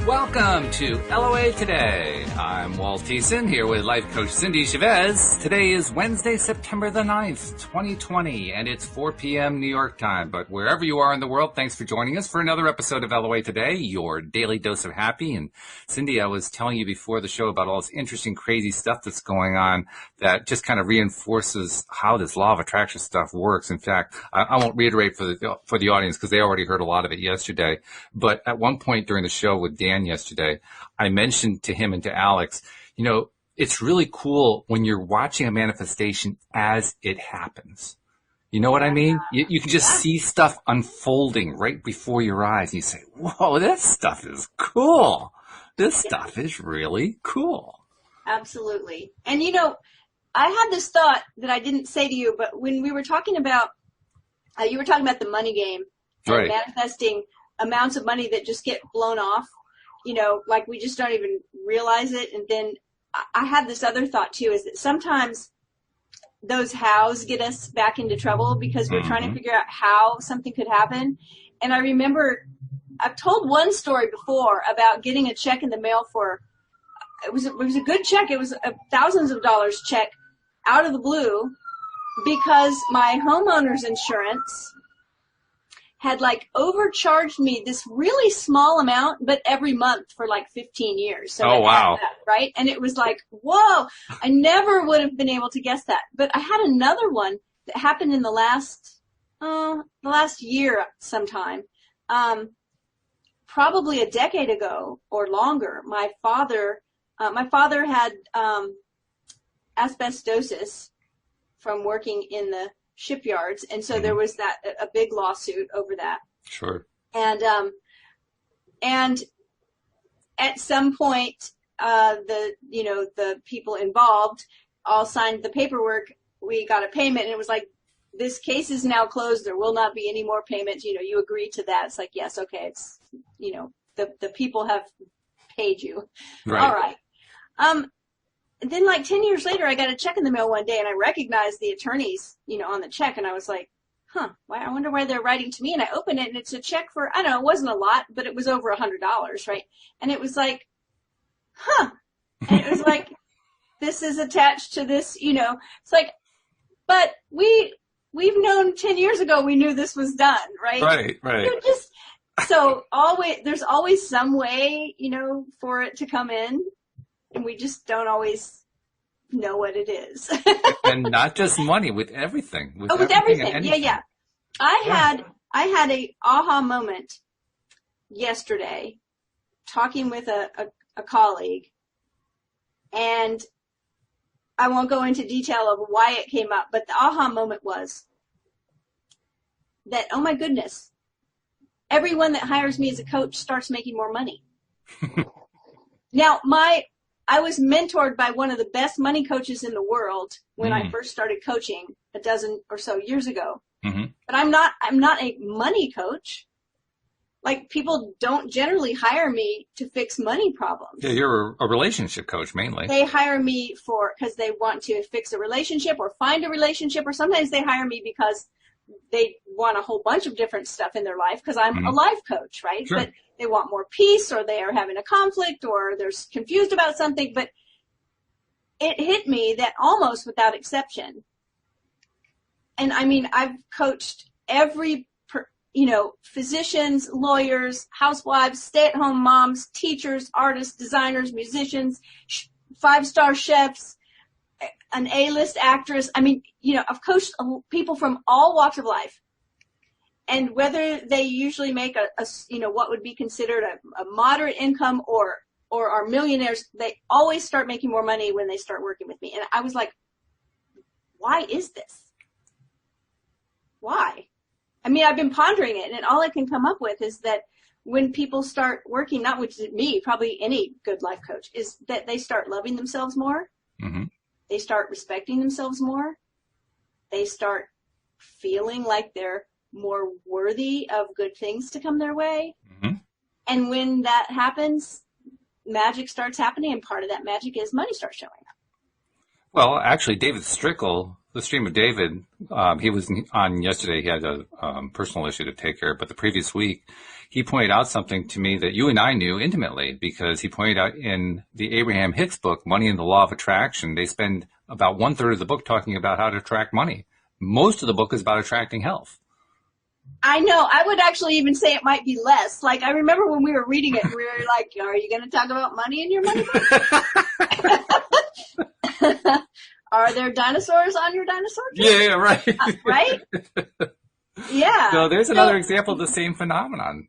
Welcome to LOA Today. I'm Walt Thiessen here with life coach Cindy Chavez. Today is Wednesday, September the 9th, 2020, and it's 4 p.m. New York time. But wherever you are in the world, thanks for joining us for another episode of LOA Today, your daily dose of happy. And Cindy, I was telling you before the show about all this interesting, crazy stuff that's going on that just kind of reinforces how this law of attraction stuff works. In fact, I won't reiterate for the audience because they already heard a lot of it yesterday. But at one point during the show with Dan yesterday, I mentioned to him and to Alex, you know, it's really cool when you're watching a manifestation as it happens. You know what I mean? You can just see stuff unfolding right before your eyes. And you say, whoa, this stuff is cool. This stuff is really cool. Absolutely. And, you know, I had this thought that I didn't say to you, but when we were talking about, you were talking about the money game and right. Manifesting amounts of money that just get blown off. You know, like we just don't even realize it. And then I had this other thought too, is that sometimes those hows get us back into trouble because we're trying to figure out how something could happen. And I remember I've told one story before about getting a check in the mail for, it was a good check. It was a thousands of dollars check out of the blue because my homeowner's insurance had like overcharged me this really small amount, but every month for like 15 years. So oh, wow. That, right? And it was like, whoa, I never would have been able to guess that. But I had another one that happened in the last year sometime. Probably a decade ago or longer. My father had, asbestosis from working in the shipyards, and so there was a big lawsuit over that. Sure. And at some point, the people involved all signed the paperwork. We got a payment, and it was like, this case is now closed. There will not be any more payments. You know, you agree to that. It's like, yes, okay. It's, you know, the people have paid you. Right. All right. Then like 10 years later, I got a check in the mail one day and I recognized the attorneys, you know, on the check. And I was like, I wonder why they're writing to me. And I opened it and it's a check for, I don't know, it wasn't a lot, but it was over $100, right? And it was like, and it was like, this is attached to this, you know, it's like, but we've known 10 years ago, we knew this was done, right? Right. You know, there's always some way, you know, for it to come in. And we just don't always know what it is. And not just money, with everything. With everything. Yeah. I had a aha moment yesterday talking with a colleague, and I won't go into detail of why it came up, but the aha moment was that, oh my goodness, everyone that hires me as a coach starts making more money. Now, I was mentored by one of the best money coaches in the world when I first started coaching a dozen or so years ago. Mm-hmm. But I'm not a money coach. Like, people don't generally hire me to fix money problems. Yeah, you're a relationship coach mainly. They hire me because they want to fix a relationship or find a relationship, or sometimes they hire me because they want a whole bunch of different stuff in their life because I'm a life coach, right? Sure. But they want more peace, or they are having a conflict, or they're confused about something. But it hit me that almost without exception, and I mean, I've coached physicians, lawyers, housewives, stay-at-home moms, teachers, artists, designers, musicians, 5-star chefs, an A-list actress. I mean, you know, I've coached people from all walks of life. And whether they usually make what would be considered a moderate income or are millionaires, they always start making more money when they start working with me. And I was like, why is this? Why? I mean, I've been pondering it, and all I can come up with is that when people start working, not with me, probably any good life coach, is that they start loving themselves more. Mm-hmm. They start respecting themselves more. They start feeling like they're more worthy of good things to come their way. Mm-hmm. And when that happens, magic starts happening, and part of that magic is money starts showing up. Well, actually, David Strickle, the Stream of David, he was on yesterday. He had a personal issue to take care of, but the previous week he pointed out something to me that you and I knew intimately, because he pointed out in the Abraham Hicks book, Money and the Law of Attraction, they spend about 1/3 of the book talking about how to attract money. Most of the book is about attracting health. I know. I would actually even say it might be less. Like, I remember when we were reading it, we were like, are you going to talk about money in your money book? Are there dinosaurs on your dinosaur book? Yeah, right. Right? Yeah. So there's another example of the same phenomenon.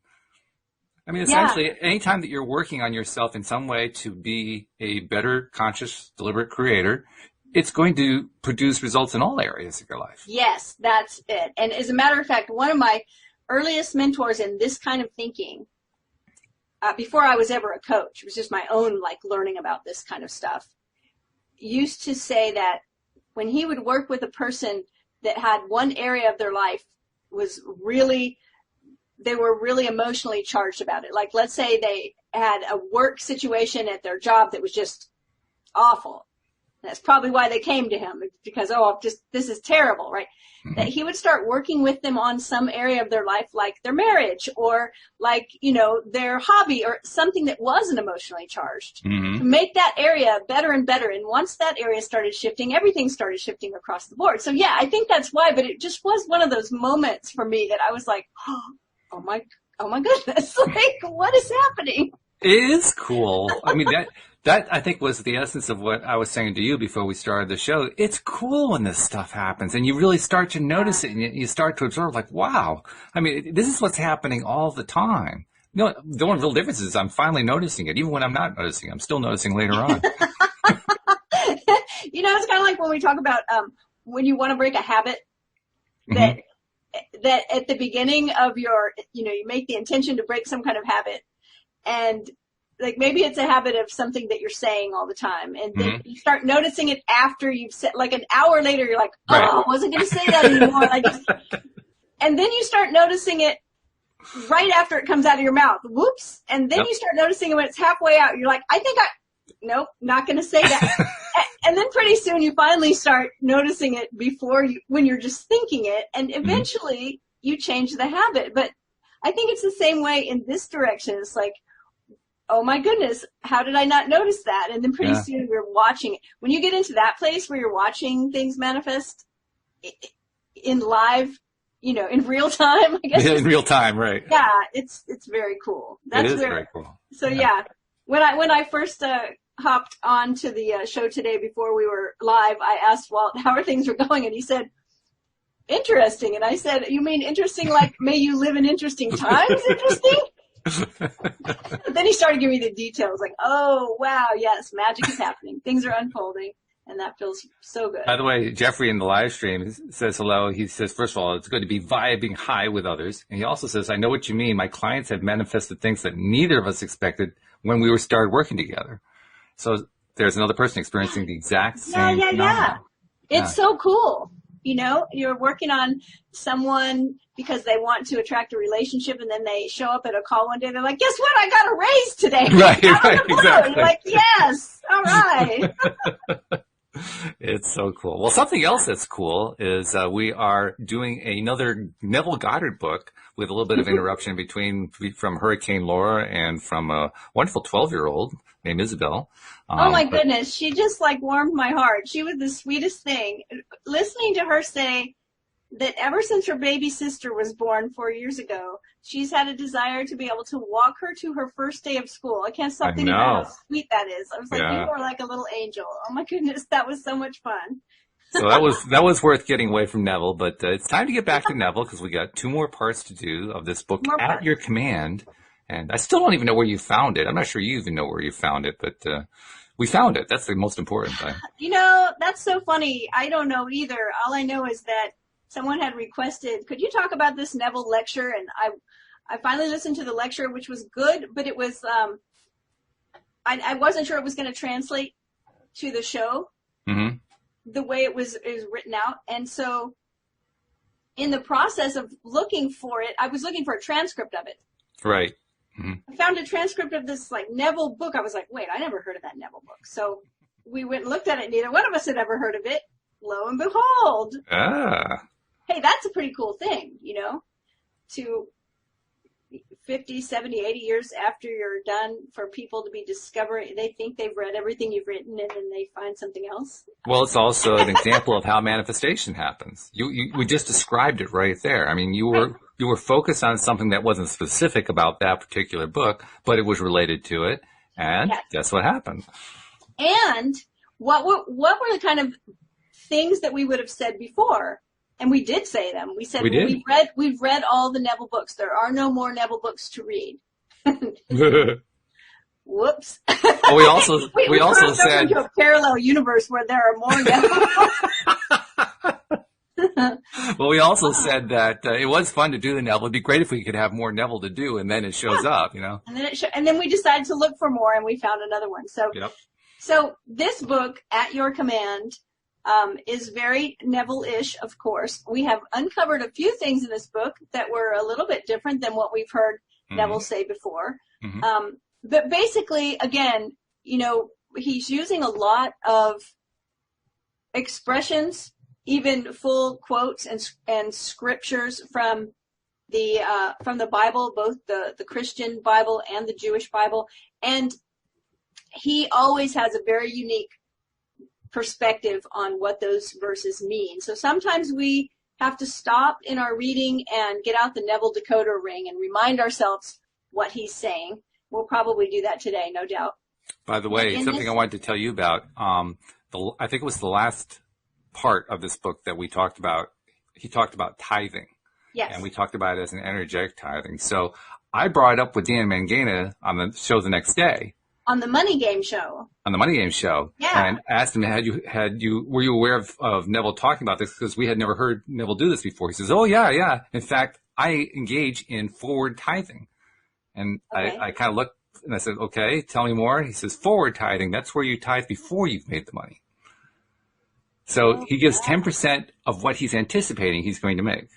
I mean, essentially, anytime that you're working on yourself in some way to be a better, conscious, deliberate creator, it's going to produce results in all areas of your life. Yes, that's it. And as a matter of fact, one of my earliest mentors in this kind of thinking, before I was ever a coach, it was just my own like learning about this kind of stuff, used to say that when he would work with a person that had one area of their life was really, they were really emotionally charged about it. Like, let's say they had a work situation at their job that was just awful. That's probably why they came to him, because, this is terrible, right? Mm-hmm. That he would start working with them on some area of their life, like their marriage or like, their hobby or something that wasn't emotionally charged, to make that area better and better. And once that area started shifting, everything started shifting across the board. So yeah, I think that's why, but it just was one of those moments for me that I was like, oh my goodness, like what is happening? It is cool. I mean, that I think was the essence of what I was saying to you before we started the show. It's cool when this stuff happens and you really start to notice it and you start to observe like, wow, I mean, this is what's happening all the time. The only real difference is I'm finally noticing it. Even when I'm not noticing it, I'm still noticing later on. It's kind of like when we talk about when you want to break a habit that at the beginning of your, you make the intention to break some kind of habit. And like maybe it's a habit of something that you're saying all the time. And then you start noticing it after you've said, like an hour later, you're like, I wasn't going to say that anymore. And then you start noticing it right after it comes out of your mouth. Whoops. And then you start noticing it when it's halfway out. You're like, nope, not going to say that. And then pretty soon you finally start noticing it when you're just thinking it. And eventually you change the habit. But I think it's the same way in this direction. It's like, oh my goodness, how did I not notice that? And then pretty soon we're watching it. When you get into that place where you're watching things manifest in live, in real time, I guess. In real time, right. Yeah, it's very cool. It is very cool. So yeah, when I first hopped on to the show today before we were live, I asked Walt how are things were going, and he said, interesting. And I said, you mean interesting like may you live in interesting times interesting? Then he started giving me the details like, oh, wow, yes, magic is happening. Things are unfolding, and that feels so good. By the way, Jeffrey in the live stream says hello. He says, first of all, it's good to be vibing high with others. And he also says, I know what you mean. My clients have manifested things that neither of us expected when we started working together. So there's another person experiencing the exact same phenomenon. It's so cool. You're working on someone because they want to attract a relationship, and then they show up at a call one day. They're like, guess what? I got a raise today. Right, exactly. You're like, yes, all right. It's so cool. Well, something else that's cool is we are doing another Neville Goddard book with a little bit of interruption from Hurricane Laura and from a wonderful 12-year-old named Isabel. Oh my goodness. She just like warmed my heart. She was the sweetest thing. Listening to her say that ever since her baby sister was born 4 years ago, she's had a desire to be able to walk her to her first day of school. I can't stop thinking about how sweet that is. I was like, you are like a little angel. Oh my goodness. That was so much fun. So that was worth getting away from Neville, but it's time to get back to Neville because we got 2 more parts to do of this book at your command. And I still don't even know where you found it. I'm not sure you even know where you found it, but we found it. That's the most important thing. That's so funny. I don't know either. All I know is that someone had requested, could you talk about this Neville lecture? And I finally listened to the lecture, which was good, but it was, I wasn't sure it was going to translate to the show the way it was written out. And so in the process of looking for it, I was looking for a transcript of it. Right. I found a transcript of this like Neville book. I was like, wait, I never heard of that Neville book. So we went and looked at it. Neither one of us had ever heard of it. Lo and behold. Hey, that's a pretty cool thing, to 50, 70, 80 years after you're done for people to be discovering, they think they've read everything you've written and then they find something else? Well, it's also an example of how manifestation happens. We just described it right there. I mean, you were focused on something that wasn't specific about that particular book, but it was related to it. And guess what happened? And what were the kind of things that we would have said before? And we did say them. We said, we've read all the Neville books. There are no more Neville books to read. Whoops. Well, we also said into a parallel universe where there are more Neville. Well, we also said that it was fun to do the Neville. It'd be great if we could have more Neville to do, and then it shows up, you know. And then we decided to look for more, and we found another one. So this book, At Your Command, is very Neville-ish, of course. We have uncovered a few things in this book that were a little bit different than what we've heard Neville say before. But basically, again, you know, he's using a lot of expressions, even full quotes and scriptures from the Bible, both the Christian Bible and the Jewish Bible. And he always has a very unique perspective on what those verses mean. So sometimes we have to stop in our reading and get out the Neville decoder ring and remind ourselves what he's saying. We'll probably do that today, no doubt. By the way, something I wanted to tell you about, I think it was the last part of this book that we talked about. He talked about tithing. Yes. And we talked about it as an energetic tithing. So I brought it up with Dan Mangana on the show the next day. On the Money Game Show. On the Money Game Show. Yeah. And asked him, were you aware of Neville talking about this? Because we had never heard Neville do this before. He says, oh, yeah. In fact, I engage in forward tithing. And I kind of looked and I said, okay, tell me more. He says, forward tithing, that's where you tithe before you've made the money. So he gives 10% of what he's anticipating he's going to make.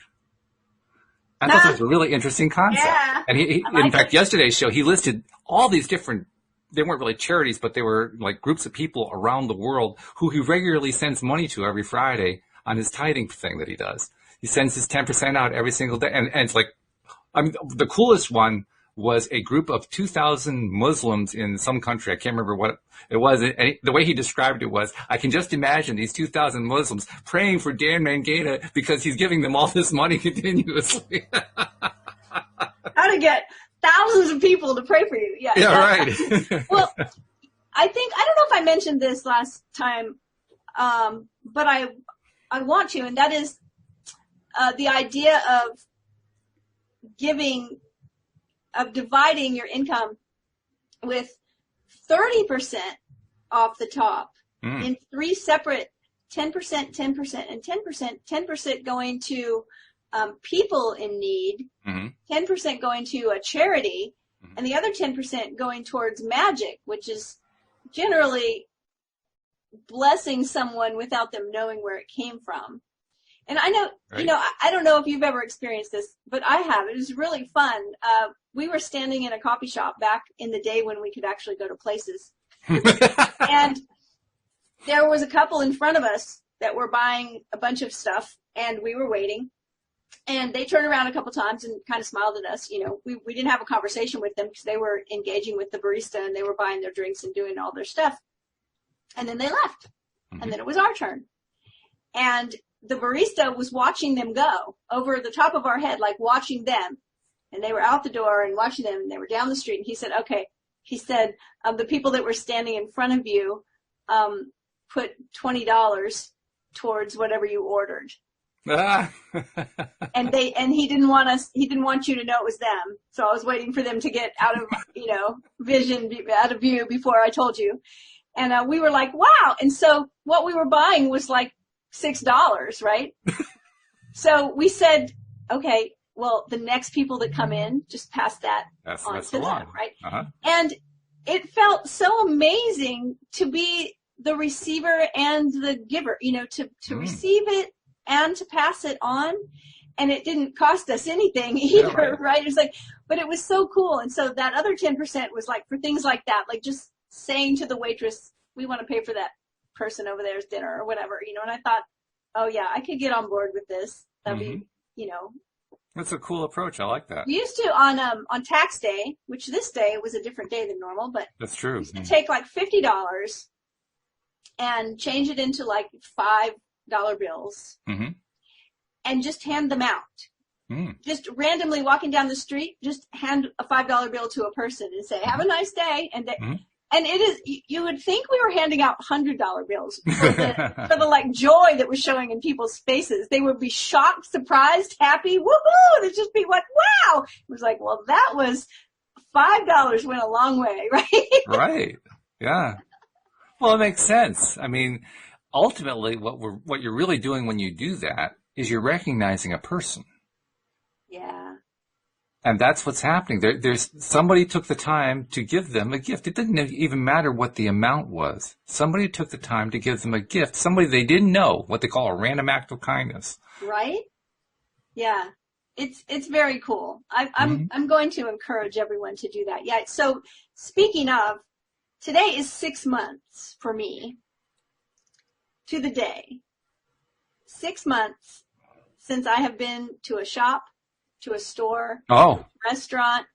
I thought that was a really interesting concept. Yeah. And in fact, yesterday's show, he listed all these different, they weren't really charities, but they were like groups of people around the world who he regularly sends money to every Friday on his tithing thing that he does. He sends his 10% out every single day. And it's like, I mean, the coolest one was a group of 2,000 Muslims in some country. I can't remember what it was. And the way he described it was, I can just imagine these 2,000 Muslims praying for Dan Mangana because he's giving them all this money continuously. How to get thousands of people to pray for you. Yeah, right. Well, I don't know if I mentioned this last time, but I want to, and that is the idea of dividing your income with 30% off the top in three separate 10%, 10%, and 10%, 10% going to people in need, 10% going to a charity, and the other 10% going towards magic, which is generally blessing someone without them knowing where it came from. And I know, you know, I don't know if you've ever experienced this, but I have. It was really fun. We were standing in a coffee shop back in the day when we could actually go to places. And there was a couple in front of us that were buying a bunch of stuff, and we were waiting. And they turned around a couple times and kind of smiled at us. You know, we didn't have a conversation with them because they were engaging with the barista and they were buying their drinks and doing all their stuff. And then they left. And then it was our turn. And the barista was watching them go over the top of our head, like watching them. And they were out the door and watching them, and they were down the street. And he said, okay, the people that were standing in front of you, put $20 towards whatever you ordered. And he didn't want you to know it was them. So I was waiting for them to get out of, out of view before I told you. And we were like, wow. And so what we were buying was like $6, right? So we said, okay, well, the next people that come in, just pass that on to them, right? And it felt so amazing to be the receiver and the giver, to receive it and to pass it on. And it didn't cost us anything either, right? It was like, but it was so cool. And so that other 10% was like for things like that, like just saying to the waitress, we want to pay for that person over there's dinner or whatever, and I thought, oh yeah, I could get on board with this. That'd be, That's a cool approach. I like that. We used to on tax day, which this day was a different day than normal, but That's true. we used to take like $50 and change it into like $5 bills and just hand them out. Just randomly walking down the street, just hand a $5 bill to a person and say, "Have a nice day." And and it is, you would think we were handing out $100 bills for the like joy that was showing in people's faces. They would be shocked, surprised, happy, woohoo! They'd just be like, "Wow!" It was like, well, that was $5 went a long way, right? Right. Yeah. Well, it makes sense. I mean, ultimately, what you're really doing when you do that is you're recognizing a person. Yeah. And that's what's happening. There's somebody took the time to give them a gift. It didn't even matter what the amount was. Somebody took the time to give them a gift. Somebody they didn't know, what they call a random act of kindness. Right? Yeah. It's very cool. I'm going to encourage everyone to do that. Yeah. So speaking of, today is 6 months for me to the day. 6 months since I have been to a shop, to a store, restaurant,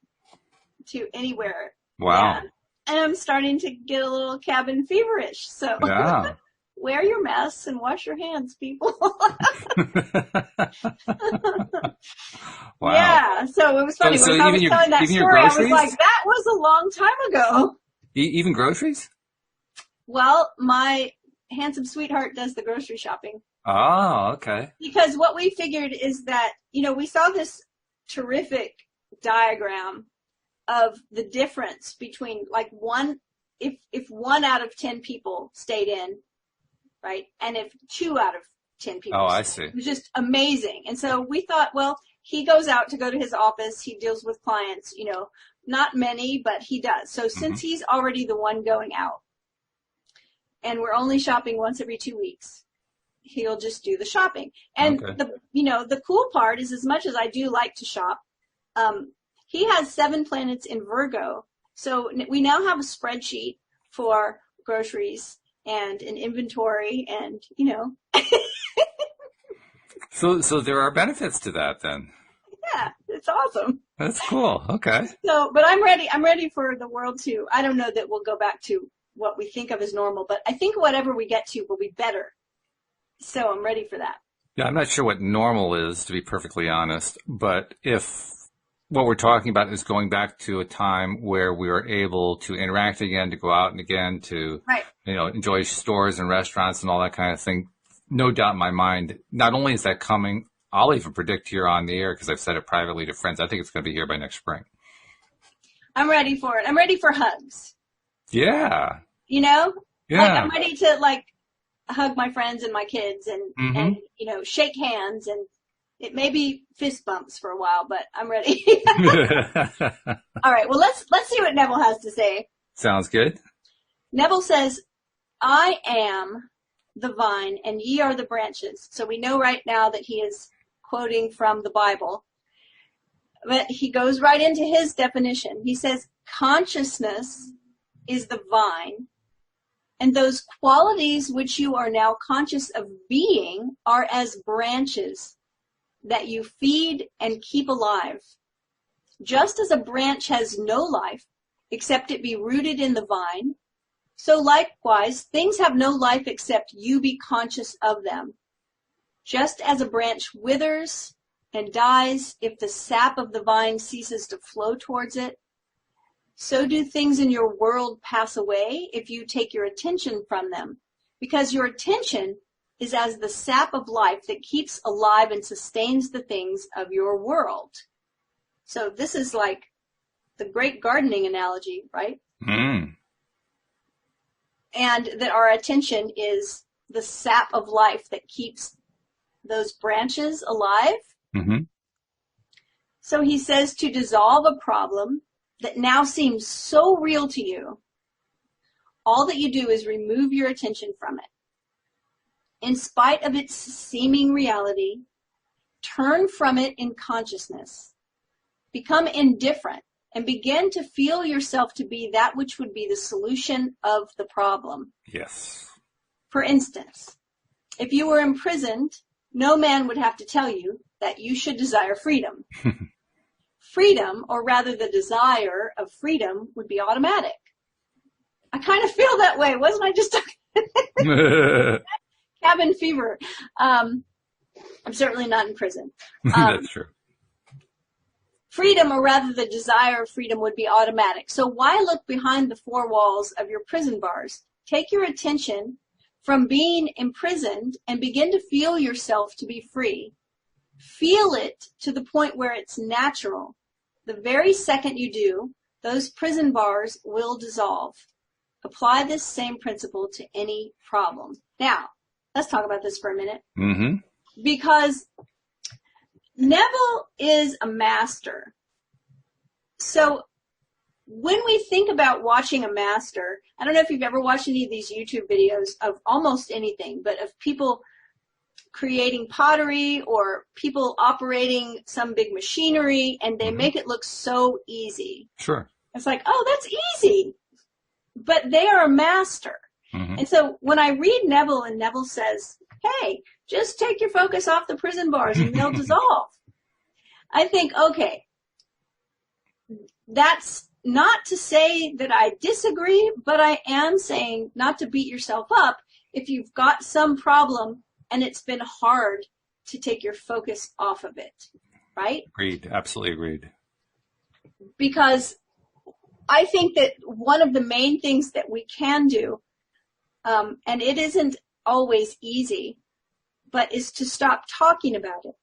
to anywhere. Wow. Yeah. And I'm starting to get a little cabin feverish. So yeah. Wear your masks and wash your hands, people. Wow. Yeah. So it was funny. So when I was telling that story, I was like, that was a long time ago. Even groceries? Well, my handsome sweetheart does the grocery shopping. Oh, okay. Because what we figured is that, we saw this terrific diagram of the difference between like if 1 out of 10 people stayed in, right? And if 2 out of 10 people. Oh, I see. It was just amazing. And so we thought, well, he goes out to go to his office. He deals with clients, not many, but he does. So since he's already the one going out and we're only shopping once every 2 weeks, he'll just do the shopping. And the cool part is, as much as I do like to shop, he has 7 planets in Virgo. So we now have a spreadsheet for groceries and an inventory and, So there are benefits to that then. Yeah, it's awesome. That's cool. Okay. So, but I'm ready for the world to, I don't know that we'll go back to what we think of as normal, but I think whatever we get to will be better. So I'm ready for that. Yeah, I'm not sure what normal is, to be perfectly honest, but if what we're talking about is going back to a time where we were able to interact again, to go out and again, to, enjoy stores and restaurants and all that kind of thing, no doubt in my mind, not only is that coming, I'll even predict here on the air, because I've said it privately to friends, I think it's going to be here by next spring. I'm ready for it. I'm ready for hugs. Yeah. Yeah. Like, I'm ready to, hug my friends and my kids and shake hands, and it may be fist bumps for a while, but I'm ready. All right. Well, let's see what Neville has to say. Sounds good. Neville says, "I am the vine and ye are the branches." So we know right now that he is quoting from the Bible, but he goes right into his definition. He says, consciousness is the vine, and those qualities which you are now conscious of being are as branches that you feed and keep alive. Just as a branch has no life except it be rooted in the vine, so likewise things have no life except you be conscious of them. Just as a branch withers and dies if the sap of the vine ceases to flow towards it, so do things in your world pass away if you take your attention from them, because your attention is as the sap of life that keeps alive and sustains the things of your world. So this is like the great gardening analogy, right? And that our attention is the sap of life that keeps those branches alive. So he says, to dissolve a problem that now seems so real to you, all that you do is remove your attention from it. In spite of its seeming reality, turn from it in consciousness. Become indifferent and begin to feel yourself to be that which would be the solution of the problem. Yes. For instance, if you were imprisoned no man would have to tell you that you should desire freedom. Freedom, or rather the desire of freedom, would be automatic. I kind of feel that way. Wasn't I just cabin fever? I'm certainly not in prison. That's true. Freedom, or rather the desire of freedom, would be automatic. So why look behind the four walls of your prison bars? Take your attention from being imprisoned and begin to feel yourself to be free. Feel it to the point where it's natural. The very second you do, those prison bars will dissolve. Apply this same principle to any problem. Now, let's talk about this for a minute. Mm-hmm. Because Neville is a master. So when we think about watching a master, I don't know if you've ever watched any of these YouTube videos of almost anything, but of people creating pottery or people operating some big machinery, and they make it look so easy. Sure. It's like, oh, that's easy. But they are a master. Mm-hmm. And so when I read Neville and Neville says, hey, just take your focus off the prison bars and they'll dissolve. I think, okay, that's not to say that I disagree, but I am saying not to beat yourself up if you've got some problem and it's been hard to take your focus off of it, right? Agreed. Absolutely agreed. Because I think that one of the main things that we can do, and it isn't always easy, but is to stop talking about it.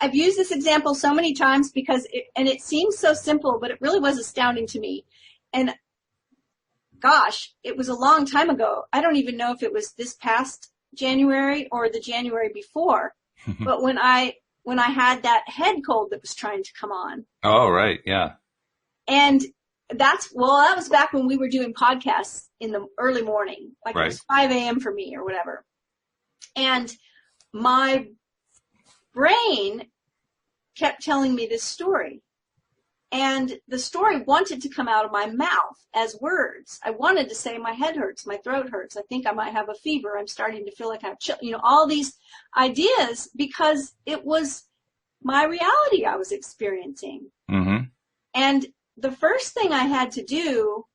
I've used this example so many times because it seems so simple, but it really was astounding to me. And gosh, it was a long time ago. I don't even know if it was this past January or the January before, but when I had that head cold that was trying to come on. Oh, right. Yeah. And that was back when we were doing podcasts in the early morning, like It was 5 a.m. for me or whatever. And my brain kept telling me this story. And the story wanted to come out of my mouth as words. I wanted to say my head hurts, my throat hurts, I think I might have a fever, I'm starting to feel like I have chill, all these ideas, because it was my reality I was experiencing. Mm-hmm. And the first thing I had to do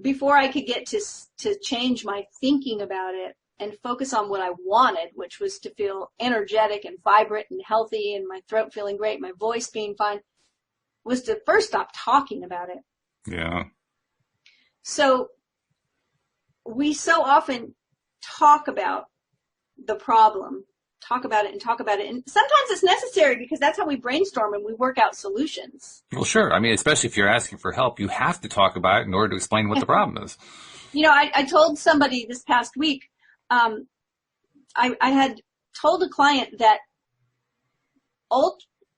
before I could get to change my thinking about it and focus on what I wanted, which was to feel energetic and vibrant and healthy and my throat feeling great, my voice being fine, was to first stop talking about it. Yeah. So we so often talk about the problem, talk about it. And sometimes it's necessary because that's how we brainstorm and we work out solutions. Well, sure. I mean, especially if you're asking for help, you have to talk about it in order to explain what the problem is. I told somebody this past week, I had told a client that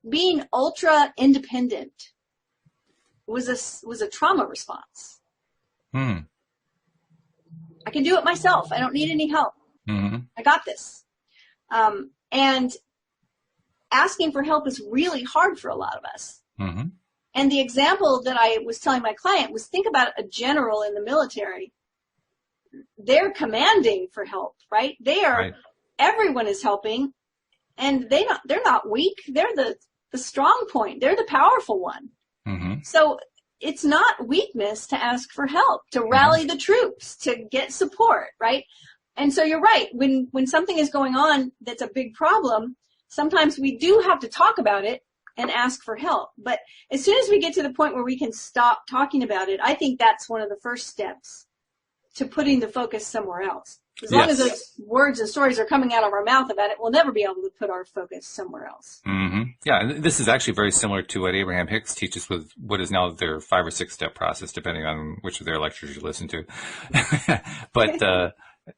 being ultra independent was a trauma response. I can do it myself. I don't need any help. Mm-hmm. I got this. And asking for help is really hard for a lot of us. Mm-hmm. And the example that I was telling my client was, think about a general in the military. They're commanding for help, right? Everyone is helping, and they're not weak. They're the strong point. They're the powerful one. Mm-hmm. So it's not weakness to ask for help, to rally the troops, to get support, right? And so you're right. When something is going on that's a big problem, sometimes we do have to talk about it and ask for help. But as soon as we get to the point where we can stop talking about it, I think that's one of the first steps to putting the focus somewhere else. As long as those words and stories are coming out of our mouth about it, we'll never be able to put our focus somewhere else. Mm-hmm. Yeah, and this is actually very similar to what Abraham Hicks teaches with what is now their 5 or 6 step process, depending on which of their lectures you listen to. But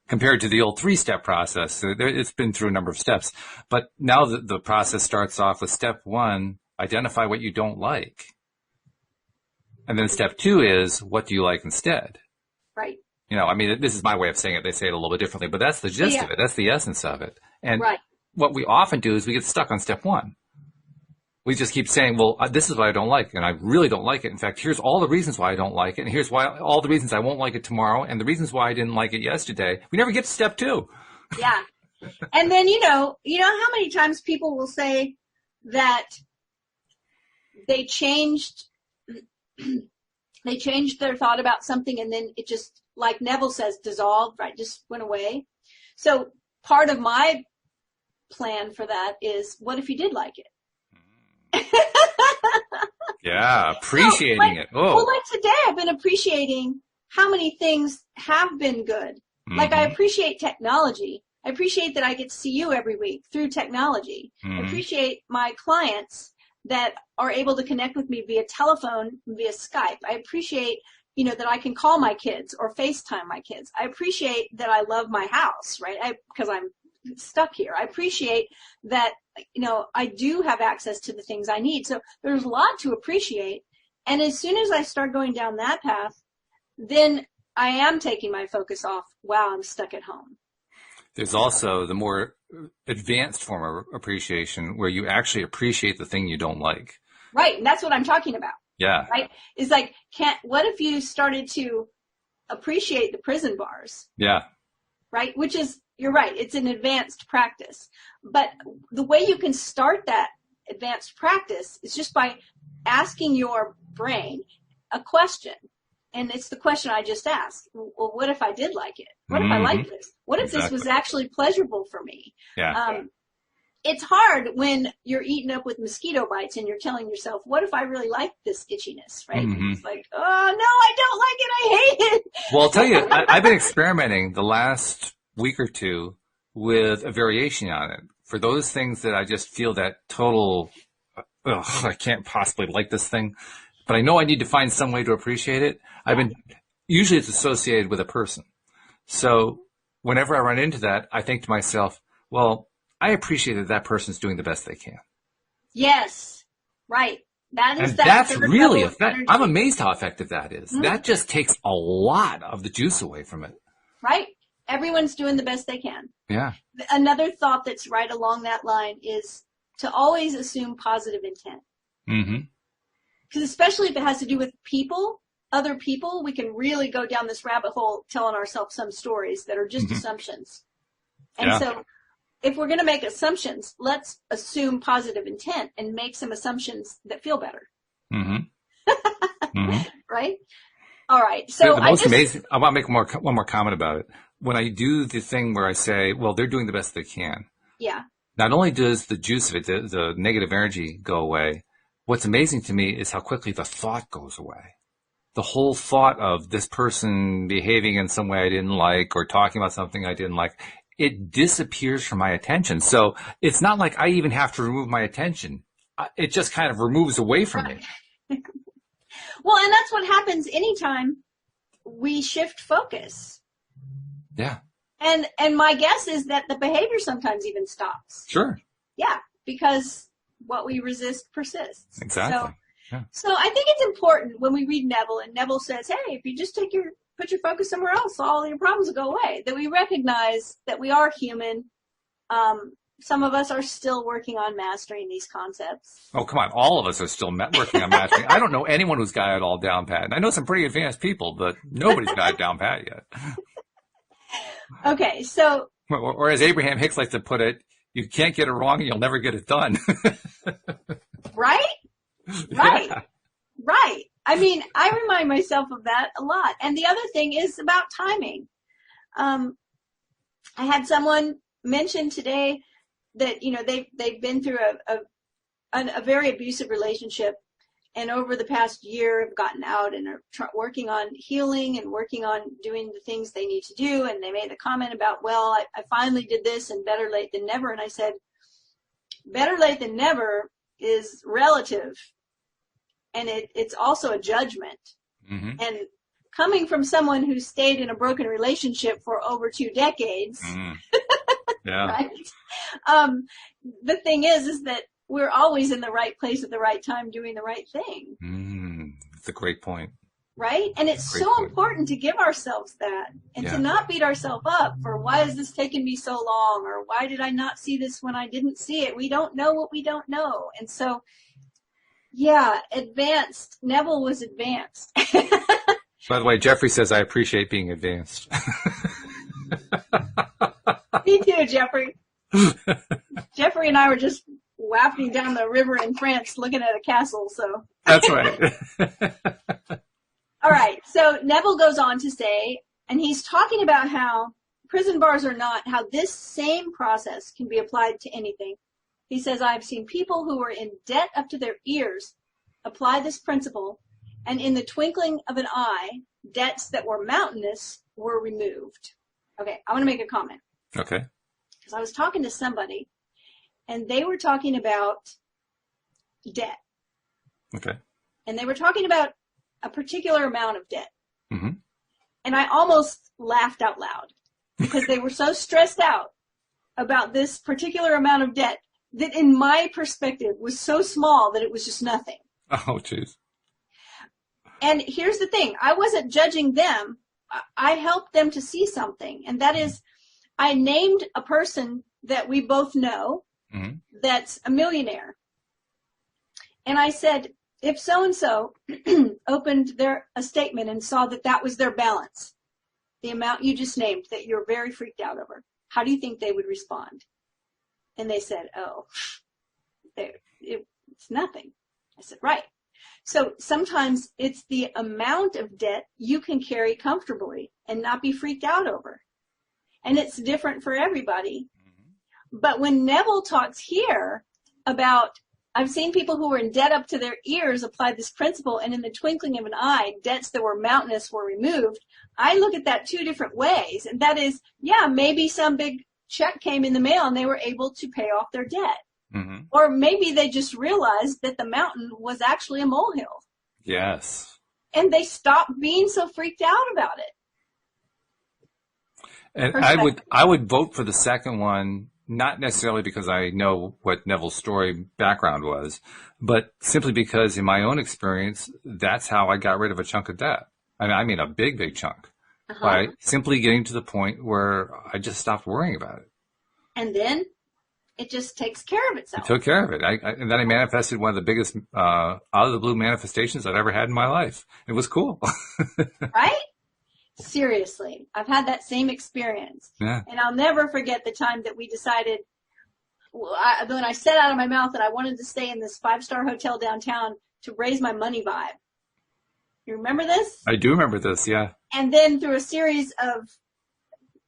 compared to the old 3-step process, it's been through a number of steps. But now the process starts off with step 1, identify what you don't like. And then step 2 is, what do you like instead? Right. This is my way of saying it. They say it a little bit differently, but that's the gist of it. That's the essence of it. And what we often do is we get stuck on step 1. We just keep saying, well, this is what I don't like, and I really don't like it. In fact, here's all the reasons why I don't like it, and here's why all the reasons I won't like it tomorrow, and the reasons why I didn't like it yesterday. We never get to step 2. Yeah. And then, you know how many times people will say that they changed their thought about something, and then it just, like Neville says, dissolved, right? Just went away. So part of my plan for that is, what if you did like it? Yeah, appreciating it. Oh. Well, like today, I've been appreciating how many things have been good. Mm-hmm. Like, I appreciate technology. I appreciate that I get to see you every week through technology. Mm-hmm. I appreciate my clients that are able to connect with me via telephone, via Skype. I appreciate, that I can call my kids or FaceTime my kids. I appreciate that I love my house, right? Because I'm stuck here. I appreciate that, I do have access to the things I need. So there's a lot to appreciate. And as soon as I start going down that path, then I am taking my focus off, wow, I'm stuck at home. There's also the more advanced form of appreciation where you actually appreciate the thing you don't like. Right. And that's what I'm talking about. Yeah. Right. It's like, what if you started to appreciate the prison bars? Yeah. Right. Which is, you're right. It's an advanced practice. But the way you can start that advanced practice is just by asking your brain a question. And it's the question I just asked. Well, what if I did like it? What if I liked this? What if this was actually pleasurable for me? Yeah. It's hard when you're eaten up with mosquito bites and you're telling yourself, what if I really like this itchiness, right? Mm-hmm. It's like, oh, no, I don't like it. I hate it. Well, I'll tell you, I've been experimenting the last week or two with a variation on it. For those things that I just feel that total, I can't possibly like this thing, but I know I need to find some way to appreciate it. Usually it's associated with a person. So whenever I run into that, I think to myself, well, I appreciate that person's doing the best they can. Yes, right. That's really effective. I'm amazed how effective that is. Mm-hmm. That just takes a lot of the juice away from it. Right. Everyone's doing the best they can. Yeah. Another thought that's right along that line is to always assume positive intent. Mm-hmm. Because especially if it has to do with people, other people, we can really go down this rabbit hole telling ourselves some stories that are just assumptions. And so if we're going to make assumptions, let's assume positive intent and make some assumptions that feel better. Mm-hmm. Right? All right. So the most amazing, I want to make one more comment about it. When I do the thing where I say, well, they're doing the best they can. Yeah. Not only does the juice of it, the negative energy go away, what's amazing to me is how quickly the thought goes away. The whole thought of this person behaving in some way I didn't like or talking about something I didn't like, it disappears from my attention. So it's not like I even have to remove my attention. It just kind of removes away from me. Well, and that's what happens anytime we shift focus. Yeah. And my guess is that the behavior sometimes even stops. Sure. Yeah, because what we resist persists. Exactly. So I think it's important when we read Neville, and Neville says, hey, if you just put your focus somewhere else, all your problems will go away. That we recognize that we are human. Some of us are still working on mastering these concepts. Oh, come on. All of us are still working on mastering. I don't know anyone who's got it all down pat. And I know some pretty advanced people, but nobody's got it down pat yet. Okay, so. Or as Abraham Hicks likes to put it, you can't get it wrong and you'll never get it done. Right? Right. Yeah. Right. I mean, I remind myself of that a lot. And the other thing is about timing. I had someone mention today that, they've been through a very abusive relationship, and over the past year have gotten out and are working on healing and working on doing the things they need to do. And they made the comment about, well, I finally did this, and better late than never. And I said, better late than never is relative. And it's also a judgment. Mm-hmm. And coming from someone who stayed in a broken relationship for over 2 decades, yeah. Right? The thing is that we're always in the right place at the right time doing the right thing. That's a great point. Right? And it's so important to give ourselves that and to not beat ourselves up for why is this taking me so long, or why did I not see this when I didn't see it? We don't know what we don't know. And so Yeah, advanced. Neville was advanced. By the way, Jeffrey says I appreciate being advanced. Me too, Jeffrey. Jeffrey and I were just wafting down the river in France looking at a castle, so. That's right. All right, so Neville goes on to say, and he's talking about how prison bars or not, how this same process can be applied to anything. He says, I've seen people who were in debt up to their ears apply this principle, and in the twinkling of an eye, debts that were mountainous were removed. Okay, I want to make a comment. Okay. Because I was talking to somebody, and they were talking about debt. Okay. And they were talking about a particular amount of debt. Mm-hmm. And I almost laughed out loud because they were so stressed out about this particular amount of debt that in my perspective was so small that it was just nothing. Oh, jeez. And here's the thing. I wasn't judging them. I helped them to see something. And that is, I named a person that we both know that's a millionaire. And I said, if so-and-so opened a statement and saw that that was their balance, the amount you just named that you're very freaked out over, how do you think they would respond? And they said, oh, it's nothing. I said, right. So sometimes it's the amount of debt you can carry comfortably and not be freaked out over. And it's different for everybody. But when Neville talks here about, I've seen people who were in debt up to their ears apply this principle, and in the twinkling of an eye, debts that were mountainous were removed. I look at that two different ways. And that is, yeah, maybe some big check came in the mail and they were able to pay off their debt. Mm-hmm. Or maybe they just realized that the mountain was actually a molehill. Yes. And they stopped being so freaked out about it. And I would vote for the second one, not necessarily because I know what Neville's story background was, but simply because in my own experience, that's how I got rid of a chunk of debt. I mean a big, big chunk. By simply getting to the point where I just stopped worrying about it. And then it just takes care of itself. It took care of it. And then I manifested one of the biggest out of the blue manifestations I've ever had in my life. It was cool. Right? Seriously. I've had that same experience. Yeah. And I'll never forget the time that we decided, when I said out of my mouth that I wanted to stay in this 5-star hotel downtown to raise my money vibe. You remember this? I do remember this, yeah. And then through a series of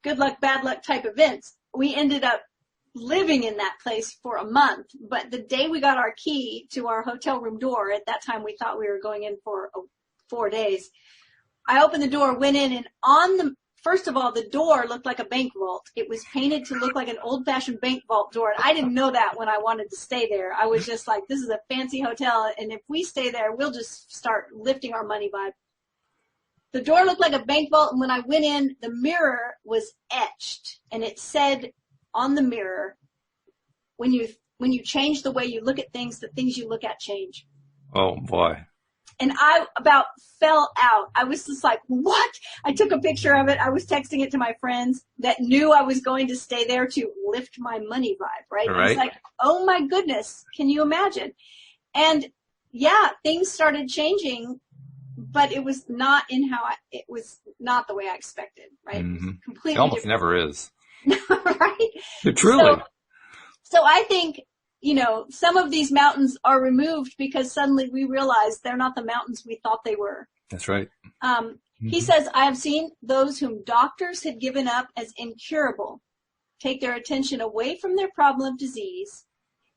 good luck, bad luck type events, we ended up living in that place for a month. But the day we got our key to our hotel room door, at that time we thought we were going in for 4 days, I opened the door, went in, and first of all, the door looked like a bank vault. It was painted to look like an old-fashioned bank vault door. And I didn't know that when I wanted to stay there. I was just like, this is a fancy hotel, and if we stay there, we'll just start lifting our money vibe. The door looked like a bank vault, and when I went in, the mirror was etched, and it said on the mirror, when you change the way you look at things, the things you look at change. Oh, boy. And I about fell out. I was just like, what? I took a picture of it. I was texting it to my friends that knew I was going to stay there to lift my money vibe, right? Right. It's like, oh my goodness, can you imagine? And yeah, things started changing, but it was not it was not the way I expected, right? Mm-hmm. It was completely It almost different. never is. Right? Truly. So I think, some of these mountains are removed because suddenly we realize they're not the mountains we thought they were. That's right. He says, I have seen those whom doctors had given up as incurable take their attention away from their problem of disease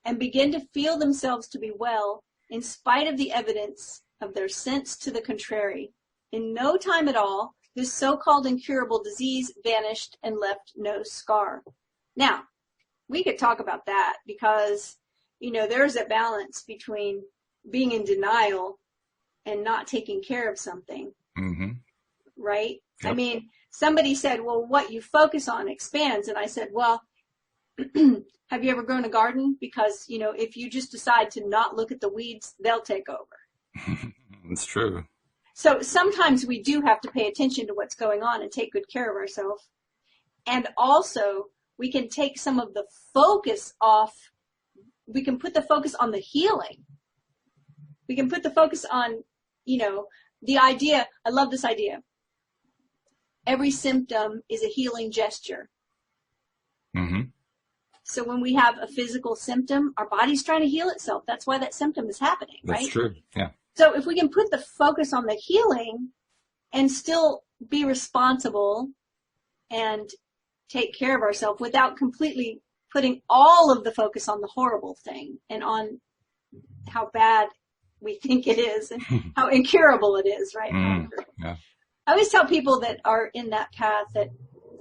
and begin to feel themselves to be well in spite of the evidence of their sense to the contrary. In no time at all, this so-called incurable disease vanished and left no scar. Now, we could talk about that because, there's a balance between being in denial and not taking care of something, right? Yep. I mean, somebody said, well, what you focus on expands. And I said, well, have you ever grown a garden? Because, if you just decide to not look at the weeds, they'll take over. It's true. So sometimes we do have to pay attention to what's going on and take good care of ourselves. And also, we can take some of the focus off. We can put the focus on the healing. we can put the focus on, the idea. I love this idea. Every symptom is a healing gesture. Mm-hmm. So when we have a physical symptom, our body's trying to heal itself. That's why that symptom is happening, right? That's true. Yeah. So if we can put the focus on the healing and still be responsible and take care of ourselves without completely putting all of the focus on the horrible thing and on how bad we think it is and how incurable it is, right? Yeah. I always tell people that are in that path that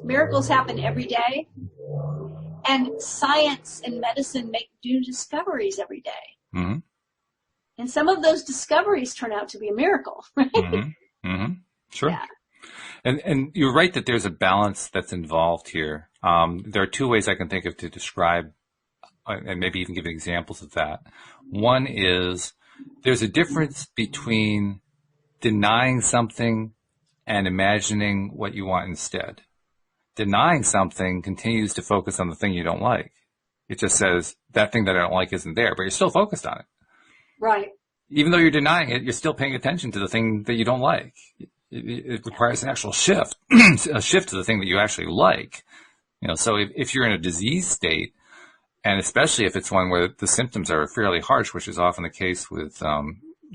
miracles happen every day, and science and medicine make new discoveries every day. Mm-hmm. And some of those discoveries turn out to be a miracle, right? Mm-hmm. Mm-hmm. Sure. Yeah. And you're right that there's a balance that's involved here. There are two ways I can think of to describe and maybe even give examples of that. One is there's a difference between denying something and imagining what you want instead. Denying something continues to focus on the thing you don't like. It just says that thing that I don't like isn't there, but you're still focused on it. Right. Even though you're denying it, you're still paying attention to the thing that you don't like. It requires an actual shift, a shift to the thing that you actually like. So if you're in a disease state, and especially if it's one where the symptoms are fairly harsh, which is often the case with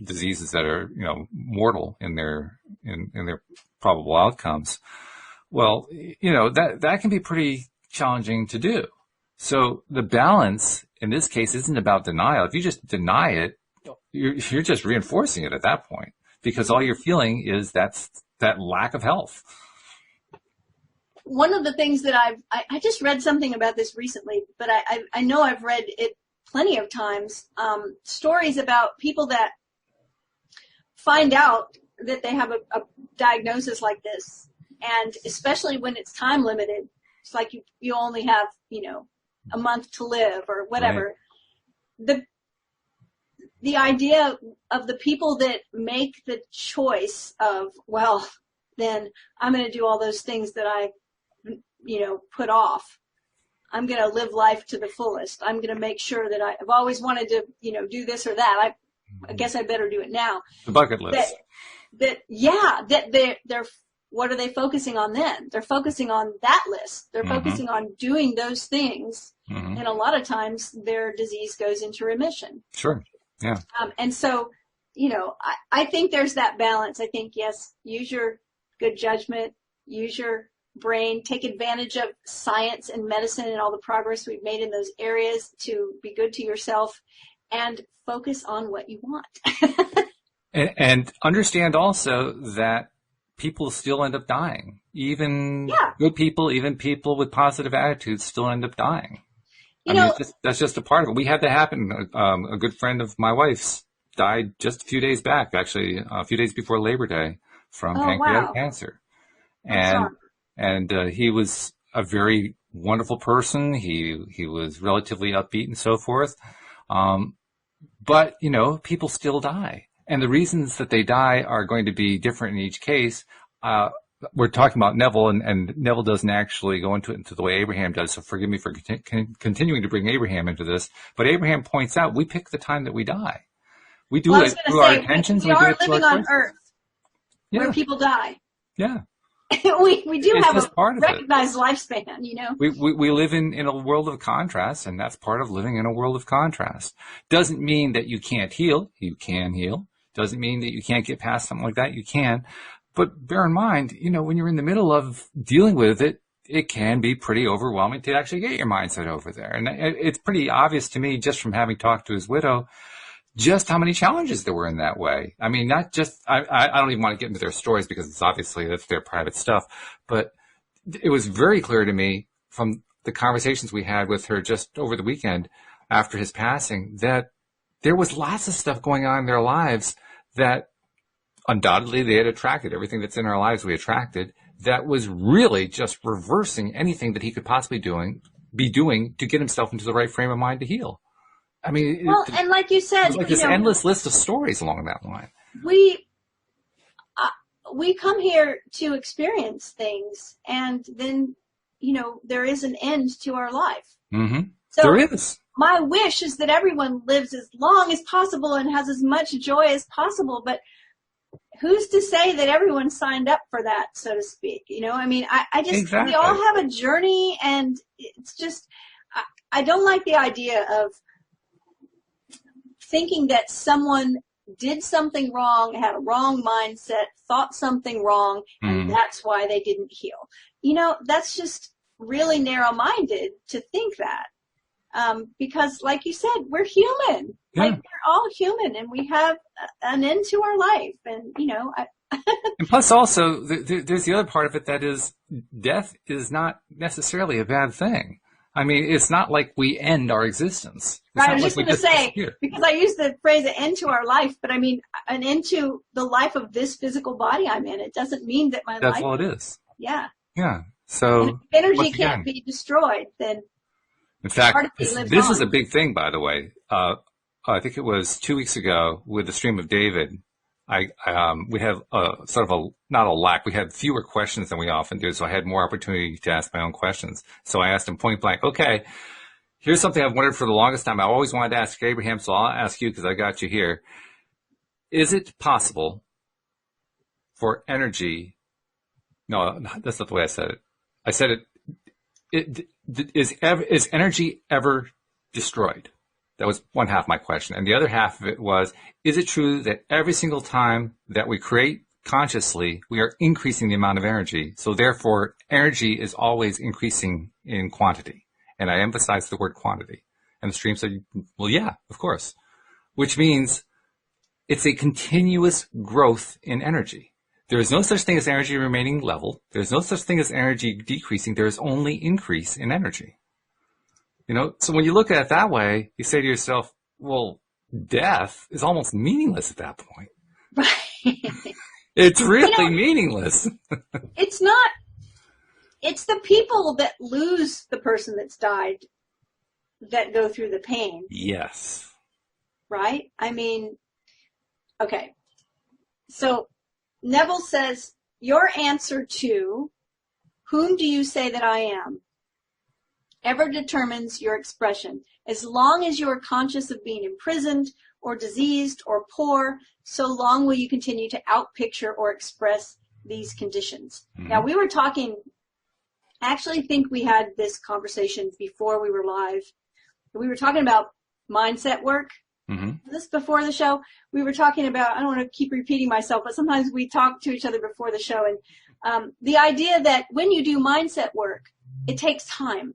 diseases that are, mortal in their probable outcomes, well, that can be pretty challenging to do. So the balance in this case isn't about denial. If you just deny it, you're just reinforcing it at that point, because all you're feeling is that lack of health. One of the things that I just read something about this recently, but I know I've read it plenty of times, stories about people that find out that they have a diagnosis like this, and especially when it's time limited, it's like you only have, a month to live or whatever. Right. The idea of the people that make the choice of, well, then I'm going to do all those things that I, put off. I'm going to live life to the fullest. I'm going to make sure that I've always wanted to, do this or that. I guess I better do it now. The bucket list. That they're what are they focusing on then? They're focusing on that list. They're focusing on doing those things. Mm-hmm. And a lot of times their disease goes into remission. Sure. Yeah. And so, I think there's that balance. I think, yes, use your good judgment, use your brain, take advantage of science and medicine and all the progress we've made in those areas to be good to yourself, and focus on what you want. and understand also that people still end up dying. Even good people, even people with positive attitudes still end up dying. That's just a part of it. We had that happen. A good friend of my wife's died just a few days back, actually, a few days before Labor Day, from pancreatic cancer. And he was a very wonderful person. He was relatively upbeat and so forth. But, people still die. And the reasons that they die are going to be different in each case. We're talking about Neville, and Neville doesn't actually go into the way Abraham does, so forgive me for continuing to bring Abraham into this. But Abraham points out we pick the time that we die. We do it through our intentions. We are living on Earth where people die. Yeah. we do have a recognized lifespan, We live in a world of contrast, and that's part of living in a world of contrast. Doesn't mean that you can't heal. You can heal. Doesn't mean that you can't get past something like that. You can. But bear in mind, when you're in the middle of dealing with it, it can be pretty overwhelming to actually get your mindset over there. And it's pretty obvious to me, just from having talked to his widow, just how many challenges there were in that way. I mean, not just, I don't even want to get into their stories because it's obviously that's their private stuff, but it was very clear to me from the conversations we had with her just over the weekend after his passing that there was lots of stuff going on in their lives that undoubtedly they had attracted. Everything that's in our lives we attracted, that was really just reversing anything that he could possibly be doing to get himself into the right frame of mind to heal. I mean, and like you said, it's like this endless list of stories along that line. We come here to experience things, and then there is an end to our life. Mm-hmm. So there is. my wish is that everyone lives as long as possible and has as much joy as possible. But who's to say that everyone signed up for that, so to speak? I mean, I just, Exactly. we all have a journey, and it's just, I don't like the idea of thinking that someone did something wrong, had a wrong mindset, thought something wrong, and that's why they didn't heal. That's just really narrow-minded to think that. Because like you said, we're human. Yeah. Like, we're all human, and we have an end to our life. And, and plus also, there's the other part of it that is, death is not necessarily a bad thing. I mean, it's not like we end our existence. Right, I was just going to say, because I use the phrase an end to our life, but I mean an end to the life of this physical body I'm in. It doesn't mean that my life... That's all it is. Yeah. Yeah. So... And if energy can't be destroyed, then... In fact, this is a big thing, by the way. I think it was 2 weeks ago with the Stream of David. We had sort of not a lack. We had fewer questions than we often do, so I had more opportunity to ask my own questions. So I asked him point blank, okay, here's something I've wondered for the longest time. I always wanted to ask Abraham, so I'll ask you because I got you here. Is it possible for energy? No, that's not the way I said it. I said is energy ever destroyed? That was one half of my question. And the other half of it was, is it true that every single time that we create consciously, we are increasing the amount of energy? So therefore, energy is always increasing in quantity. And I emphasize the word quantity. And the stream said, well, yeah, of course. Which means it's a continuous growth in energy. There is no such thing as energy remaining level. There's no such thing as energy decreasing. There is only increase in energy. So when you look at it that way, you say to yourself, well, death is almost meaningless at that point. Right. It's really meaningless. It's not. It's the people that lose the person that's died that go through the pain. Yes. Right? I mean, okay. So Neville says, your answer to whom do you say that I am ever determines your expression. As long as you are conscious of being imprisoned or diseased or poor, so long will you continue to outpicture or express these conditions. Mm-hmm. Now, we were talking, I actually think we had this conversation before we were live. We were talking about mindset work. Mm-hmm. This before the show. We were talking about, I don't want to keep repeating myself, but sometimes we talk to each other before the show. And the idea that when you do mindset work, it takes time.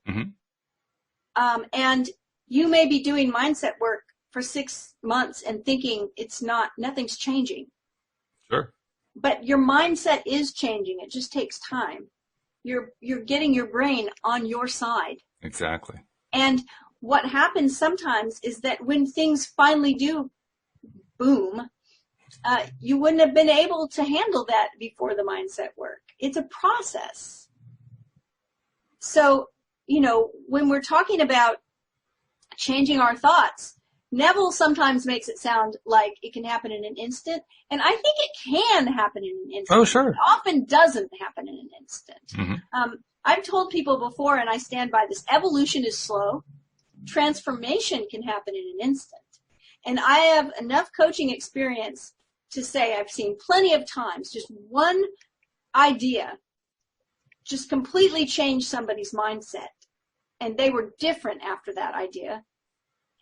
Mm-hmm. And you may be doing mindset work for 6 months and thinking nothing's changing. Sure. But your mindset is changing. It just takes time. You're getting your brain on your side. Exactly. And what happens sometimes is that when things finally do boom, you wouldn't have been able to handle that before the mindset work. It's a process. So, when we're talking about changing our thoughts, Neville sometimes makes it sound like it can happen in an instant, and I think it can happen in an instant. Oh, sure. It often doesn't happen in an instant. Mm-hmm. I've told people before, and I stand by this, evolution is slow. Transformation can happen in an instant. And I have enough coaching experience to say I've seen plenty of times just one idea just completely change somebody's mindset. And they were different after that idea.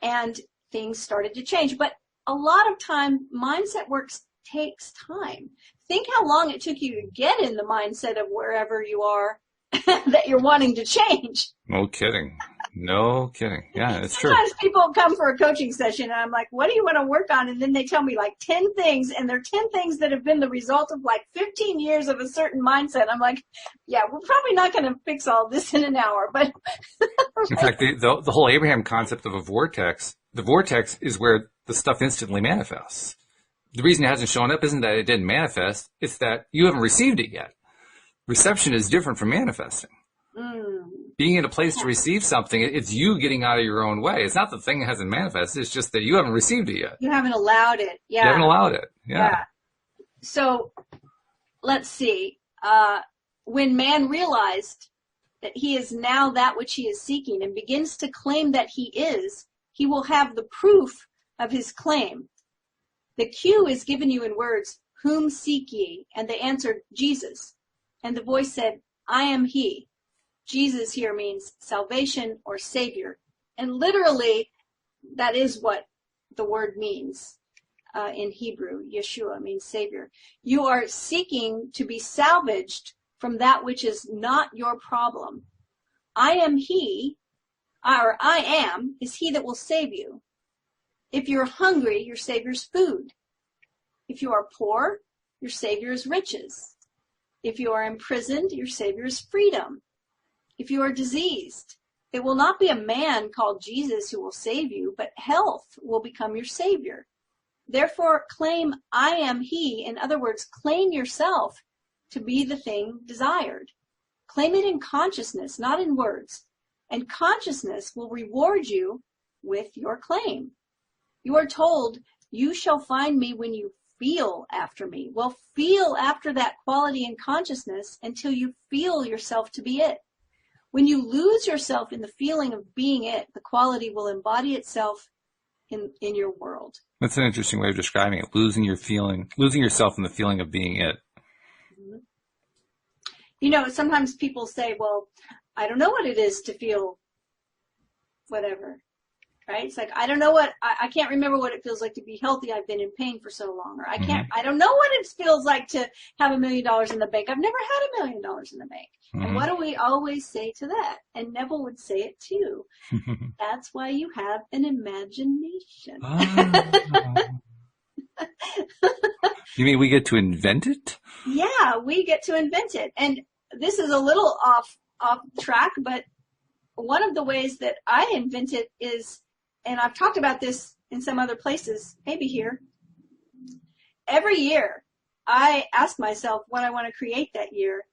And things started to change. But a lot of time, mindset work takes time. Think how long it took you to get in the mindset of wherever you are that you're wanting to change. No kidding. No kidding. Yeah, it's true. Sometimes people come for a coaching session and I'm like, what do you want to work on? And then they tell me like 10 things, and they're 10 things that have been the result of like 15 years of a certain mindset. I'm like, yeah, we're probably not going to fix all this in an hour. But right. In fact, the whole Abraham concept of a vortex, the vortex is where the stuff instantly manifests. The reason it hasn't shown up isn't that it didn't manifest. It's that you haven't received it yet. Reception is different from manifesting. Being in a place to receive something, it's you getting out of your own way. It's not the thing that hasn't manifested. It's just that you haven't received it yet. You haven't allowed it. Yeah. You haven't allowed it. Yeah. So let's see. When man realized that he is now that which he is seeking and begins to claim that he is, he will have the proof of his claim. The cue is given you in words, whom seek ye? And they answered, Jesus. And the voice said, I am he. Jesus here means salvation or savior. And literally, that is what the word means in Hebrew. Yeshua means savior. You are seeking to be salvaged from that which is not your problem. I am he, or I am, is he that will save you. If you're hungry, your savior's food. If you are poor, your savior is riches. If you are imprisoned, your savior is freedom. If you are diseased, it will not be a man called Jesus who will save you, but health will become your savior. Therefore, claim I am he. In other words, claim yourself to be the thing desired. Claim it in consciousness, not in words. And consciousness will reward you with your claim. You are told, you shall find me when you feel after me. Well, feel after that quality in consciousness until you feel yourself to be it. When you lose yourself in the feeling of being it, the quality will embody itself in your world. That's an interesting way of describing it. Losing yourself in the feeling of being it. Mm-hmm. You know, sometimes people say, well, I don't know what it is to feel whatever, right? It's like, I don't know I can't remember what it feels like to be healthy. I've been in pain for so long. Or I don't know what it feels like to have $1 million in the bank. I've never had $1 million in the bank. Mm-hmm. And what do we always say to that? And Neville would say it too. That's why you have an imagination. You mean we get to invent it? Yeah, we get to invent it. And this is a little off track, but one of the ways that I invent it is, and I've talked about this in some other places, maybe here. Every year, I ask myself what I want to create that year.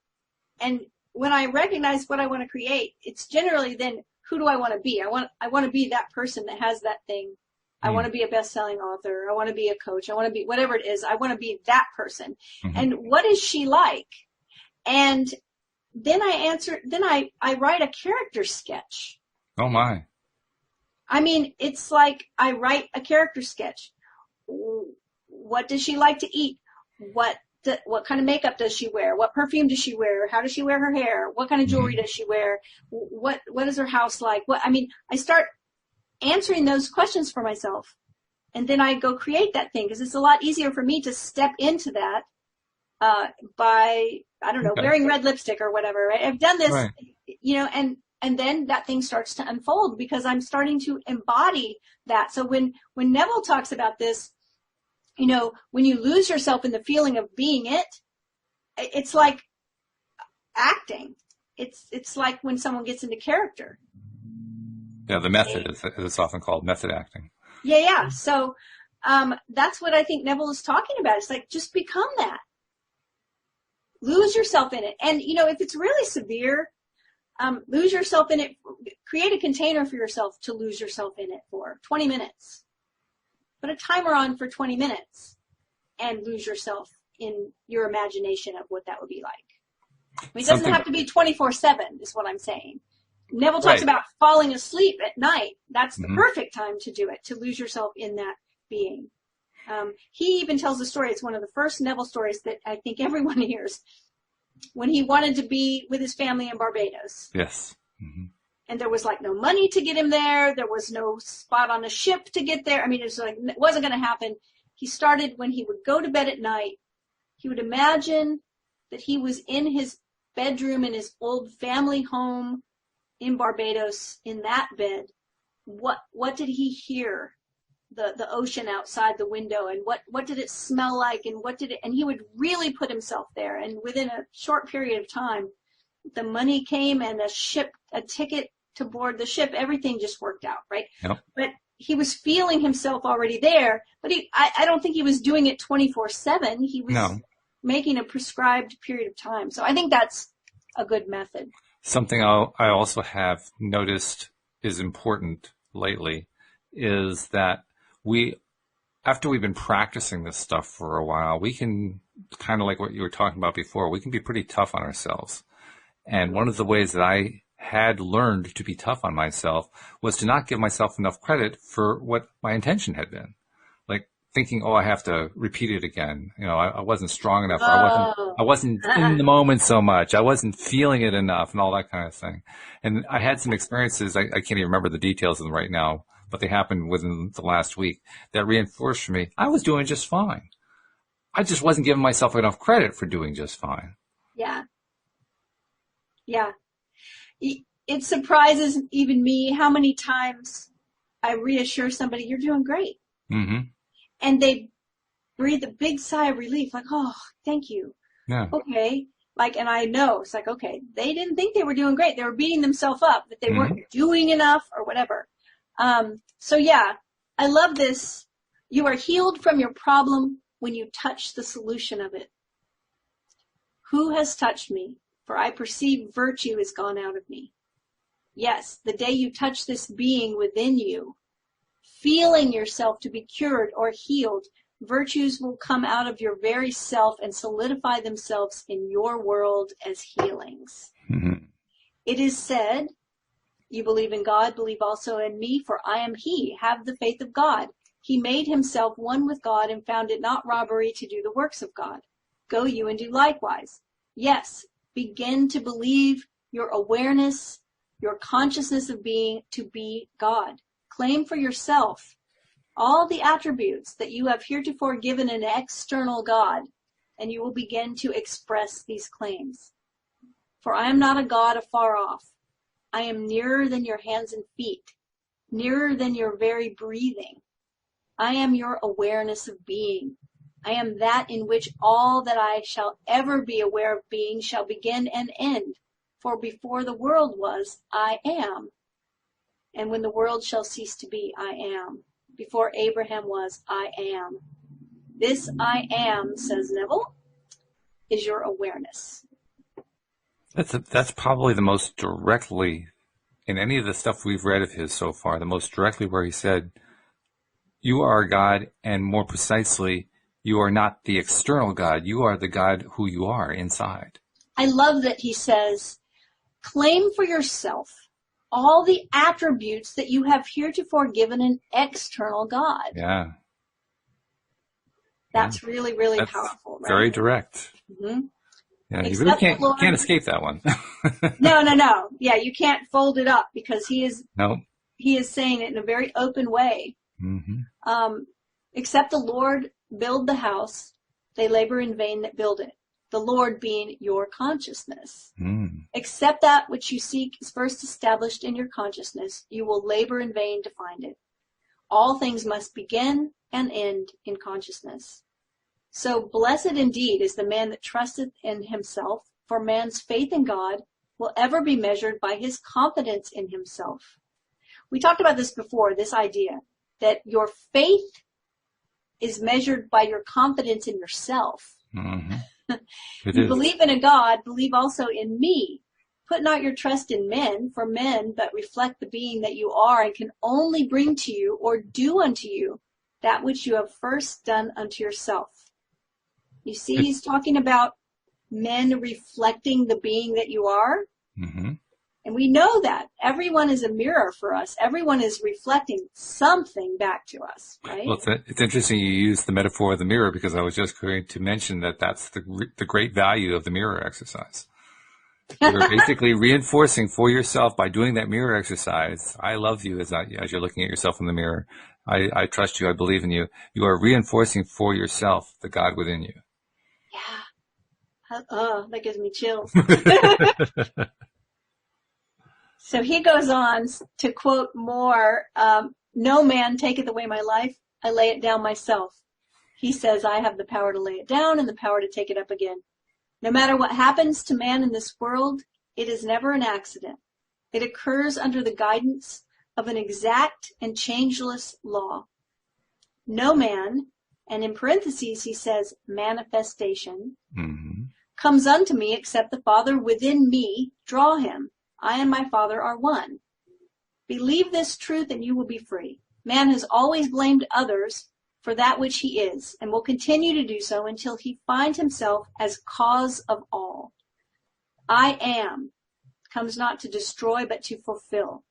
And when I recognize what I want to create, it's generally then, who do I want to be? I want to be that person that has that thing. I want to be a best-selling author. I want to be a coach. I want to be whatever it is. I want to be that person. Mm-hmm. And what is she like? And then I write a character sketch. Oh my. I mean, it's like I write a character sketch. What does she like to eat? What kind of makeup does she wear? What perfume does she wear? How does she wear her hair? What kind of jewelry does she wear? What is her house like? I start answering those questions for myself. And then I go create that thing because it's a lot easier for me to step into that by, I don't know, wearing red lipstick or whatever. Right? I've done this, right. You know, and then that thing starts to unfold because I'm starting to embody that. So when Neville talks about this, you know, when you lose yourself in the feeling of being it, it's like acting. It's like when someone gets into character. Yeah, the method is it's often called method acting. Yeah. So that's what I think Neville is talking about. It's like, just become that. Lose yourself in it. And, you know, if it's really severe, lose yourself in it. Create a container for yourself to lose yourself in it for 20 minutes. Put a timer on for 20 minutes and lose yourself in your imagination of what that would be like. I mean, it doesn't have to be 24/7 is what I'm saying. Neville talks about falling asleep at night. That's the perfect time to do it, to lose yourself in that being. He even tells a story. It's one of the first Neville stories that I think everyone hears. When he wanted to be with his family in Barbados. Yes. Mm-hmm. And there was like no money to get him there. There was no spot on a ship to get there. I mean, it wasn't going to happen. He started when he would go to bed at night. He would imagine that he was in his bedroom in his old family home in Barbados in that bed. What did he hear? The ocean outside the window, and what did it smell like, and he would really put himself there. And within a short period of time, the money came and a ticket to board the ship, everything just worked out, right? Yep. But he was feeling himself already there, but I don't think he was doing it 24/7. He was making a prescribed period of time. So I think that's a good method. Something I also have noticed is important lately is that after we've been practicing this stuff for a while, we can, kind of like what you were talking about before, we can be pretty tough on ourselves. And one of the ways that I had learned to be tough on myself was to not give myself enough credit for what my intention had been. Like thinking, I have to repeat it again. I wasn't strong enough. Or I wasn't in the moment so much. I wasn't feeling it enough and all that kind of thing. And I had some experiences. I can't even remember the details of them right now, but they happened within the last week that reinforced for me I was doing just fine. I just wasn't giving myself enough credit for doing just fine. Yeah. Yeah. It surprises even me how many times I reassure somebody, you're doing great. Mm-hmm. And they breathe a big sigh of relief, like, oh, thank you. Yeah. Okay. And I know, it's like, okay, they didn't think they were doing great. They were beating themselves up, that they weren't doing enough or whatever. So yeah, I love this. You are healed from your problem when you touch the solution of it. Who has touched me? For I perceive virtue is gone out of me. Yes, the day you touch this being within you, feeling yourself to be cured or healed, virtues will come out of your very self and solidify themselves in your world as healings. Mm-hmm. It is said, you believe in God, believe also in me, for I am he. Have the faith of God. He made himself one with God and found it not robbery to do the works of God. Go you and do likewise. Yes, begin to believe your awareness, your consciousness of being to be God. Claim for yourself all the attributes that you have heretofore given an external God, and you will begin to express these claims. For I am not a God afar off. I am nearer than your hands and feet, nearer than your very breathing. I am your awareness of being. I am that in which all that I shall ever be aware of being shall begin and end. For before the world was, I am. And when the world shall cease to be, I am. Before Abraham was, I am. This I am, says Neville, is your awareness. That's probably the most directly, in any of the stuff we've read of his so far, the most directly where he said, you are God, and more precisely, you are not the external God. You are the God who you are inside. I love that he says, claim for yourself all the attributes that you have heretofore given an external God. Yeah. That's really, really powerful. Right? Very direct. Mm-hmm. Yeah, you really can't escape that one. No. Yeah, you can't fold it up because he is saying it in a very open way. Mm-hmm. Except the Lord build the house, they labor in vain that build it. The Lord being your consciousness. Mm. Except that which you seek is first established in your consciousness, you will labor in vain to find it. All things must begin and end in consciousness. So blessed indeed is the man that trusteth in himself, for man's faith in God will ever be measured by his confidence in himself. We talked about this before, this idea that your faith is measured by your confidence in yourself. Mm-hmm. You believe in a God, believe also in me. Put not your trust in men, for men but reflect the being that you are and can only bring to you or do unto you that which you have first done unto yourself. You see, he's talking about men reflecting the being that you are. Mm-hmm. And we know that. Everyone is a mirror for us. Everyone is reflecting something back to us, right? Well, it's interesting you use the metaphor of the mirror because I was just going to mention that that's the great value of the mirror exercise. You're basically reinforcing for yourself by doing that mirror exercise. I love you as you're looking at yourself in the mirror. I trust you. I believe in you. You are reinforcing for yourself the God within you. Yeah. That gives me chills. So he goes on to quote more, no man taketh away my life, I lay it down myself. He says, I have the power to lay it down and the power to take it up again. No matter what happens to man in this world, it is never an accident. It occurs under the guidance of an exact and changeless law. No man, and in parentheses he says manifestation, comes unto me except the Father within me draw him. I and my Father are one. Believe this truth and you will be free. Man has always blamed others for that which he is and will continue to do so until he finds himself as cause of all. I am comes not to destroy, but to fulfill.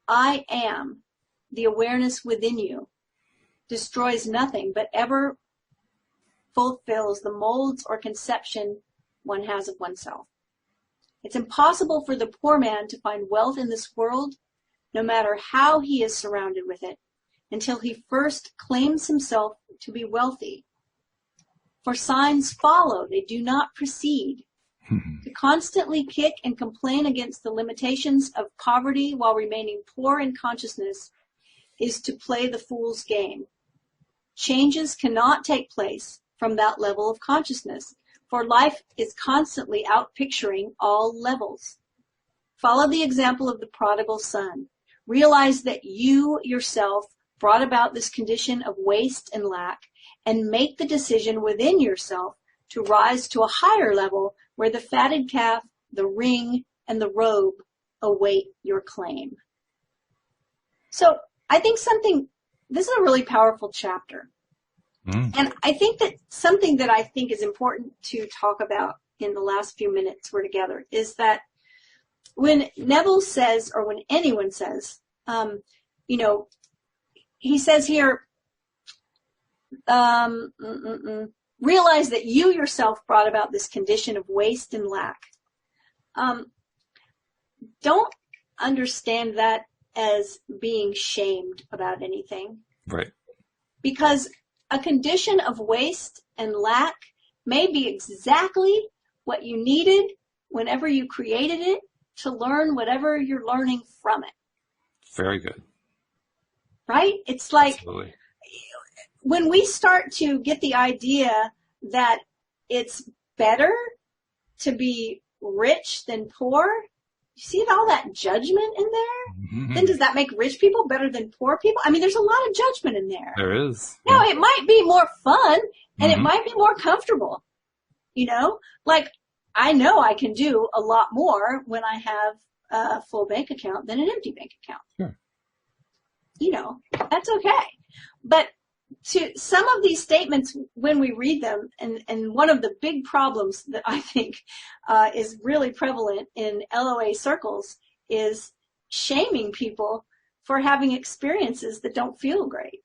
I am, the awareness within you, destroys nothing, but ever fulfills the molds or conception one has of oneself. It's impossible for the poor man to find wealth in this world, no matter how he is surrounded with it, until he first claims himself to be wealthy. For signs follow, they do not precede. To constantly kick and complain against the limitations of poverty while remaining poor in consciousness is to play the fool's game. Changes cannot take place from that level of consciousness, for life is constantly outpicturing all levels. Follow the example of the prodigal son. Realize that you yourself brought about this condition of waste and lack, and make the decision within yourself to rise to a higher level where the fatted calf, the ring, and the robe await your claim. So I think this is a really powerful chapter. And I think that something that I think is important to talk about in the last few minutes we're together is that when Neville says, or when anyone says, he says here, realize that you yourself brought about this condition of waste and lack. Don't understand that as being shamed about anything. Right. Because a condition of waste and lack may be exactly what you needed whenever you created it to learn whatever you're learning from it. Very good. Right? It's like, absolutely. When we start to get the idea that it's better to be rich than poor, you see all that judgment in there? Then does that make rich people better than poor people? I mean, there's a lot of judgment in there. There is. No, it might be more fun and it might be more comfortable. Like I know I can do a lot more when I have a full bank account than an empty bank account. Sure. That's okay. But to some of these statements, when we read them, and one of the big problems that I think is really prevalent in LOA circles is shaming people for having experiences that don't feel great.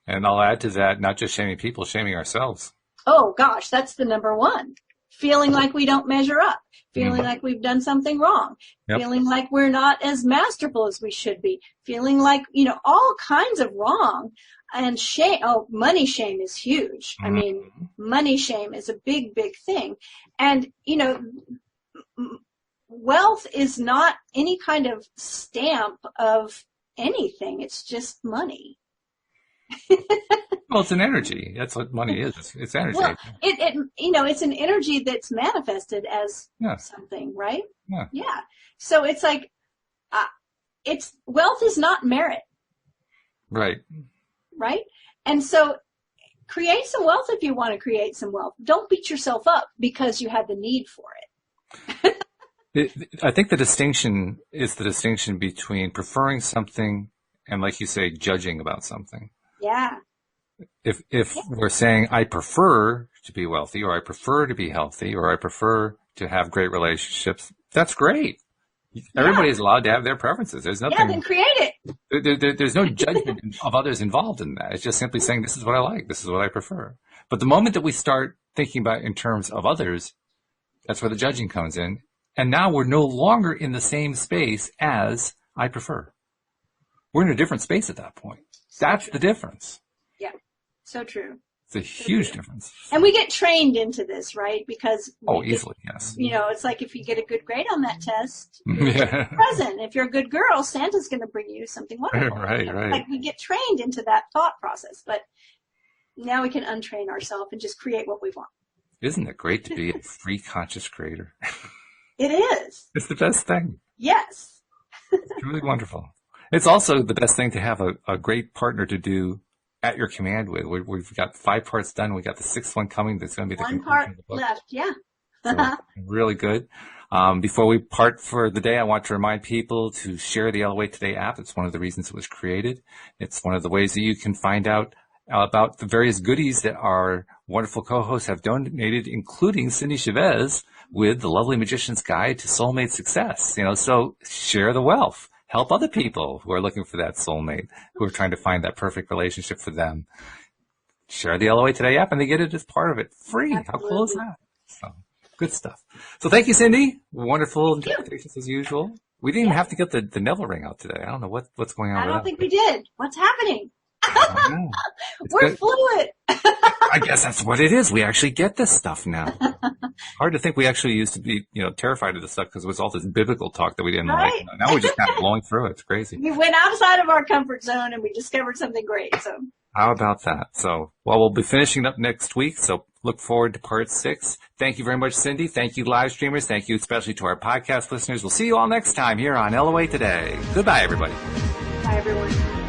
And I'll add to that, not just shaming people, shaming ourselves. Oh, gosh, that's the number one. Feeling like we don't measure up. Feeling like we've done something wrong. Yep. Feeling like we're not as masterful as we should be. Feeling like, all kinds of wrong. And shame, money shame is huge. I mean, money shame is a big, big thing. And, wealth is not any kind of stamp of anything. It's just money. Well, it's an energy. That's what money is. It's energy. Well, it's an energy that's manifested as something, right? Yeah. So it's like, wealth is not merit. Right. Right? And so create some wealth if you want to create some wealth. Don't beat yourself up because you had the need for it. I think the distinction is the distinction between preferring something and, like you say, judging about something. Yeah. If we're saying I prefer to be wealthy, or I prefer to be healthy, or I prefer to have great relationships, that's great. Everybody is allowed to have their preferences. There's nothing. Yeah, then create it. There's no judgment of others involved in that. It's just simply saying this is what I like, this is what I prefer. But the moment that we start thinking about in terms of others, that's where the judging comes in. And now we're no longer in the same space as I prefer. We're in a different space at that point. That's the difference. Yeah, so true. It's a huge difference. And we get trained into this, right? Because easily, yes. It's like if you get a good grade on that test, you get a present. If you're a good girl, Santa's going to bring you something wonderful. Right. Like we get trained into that thought process, but now we can untrain ourselves and just create what we want. Isn't it great to be a free conscious creator? It is. It's the best thing. Yes. It's really wonderful. It's also the best thing to have a great partner to do at your command with. We've got 5 parts done. We got the 6th one coming. That's going to be the one part of the book. left. Yeah. So, really good. Before we part for the day, I want to remind people to share the LOA Today app. It's one of the reasons it was created. It's one of the ways that you can find out about the various goodies that our wonderful co-hosts have donated, including Cindy Chavez with the Lovely Magician's Guide to Soulmate Success. So share the wealth. Help other people who are looking for that soulmate, who are trying to find that perfect relationship for them. Share the LOA Today app, and they get it as part of it. Free. Absolutely. How cool is that? So, good stuff. So thank you, Cindy. Wonderful interpretations as usual. We didn't even have to get the Neville ring out today. I don't know what's going on. I don't think we did. What's happening? We're good. fluid. I guess that's what it is. We actually get this stuff now. Hard to think we actually used to be, terrified of this stuff because it was all this biblical talk that we didn't like. Now we're just kind of blowing through it. It's crazy. We went outside of our comfort zone and we discovered something great. So how about that? So, we'll be finishing up next week. So look forward to part 6. Thank you very much, Cindy. Thank you, live streamers. Thank you especially to our podcast listeners. We'll see you all next time here on LOA Today. Goodbye, everybody. Bye, everyone.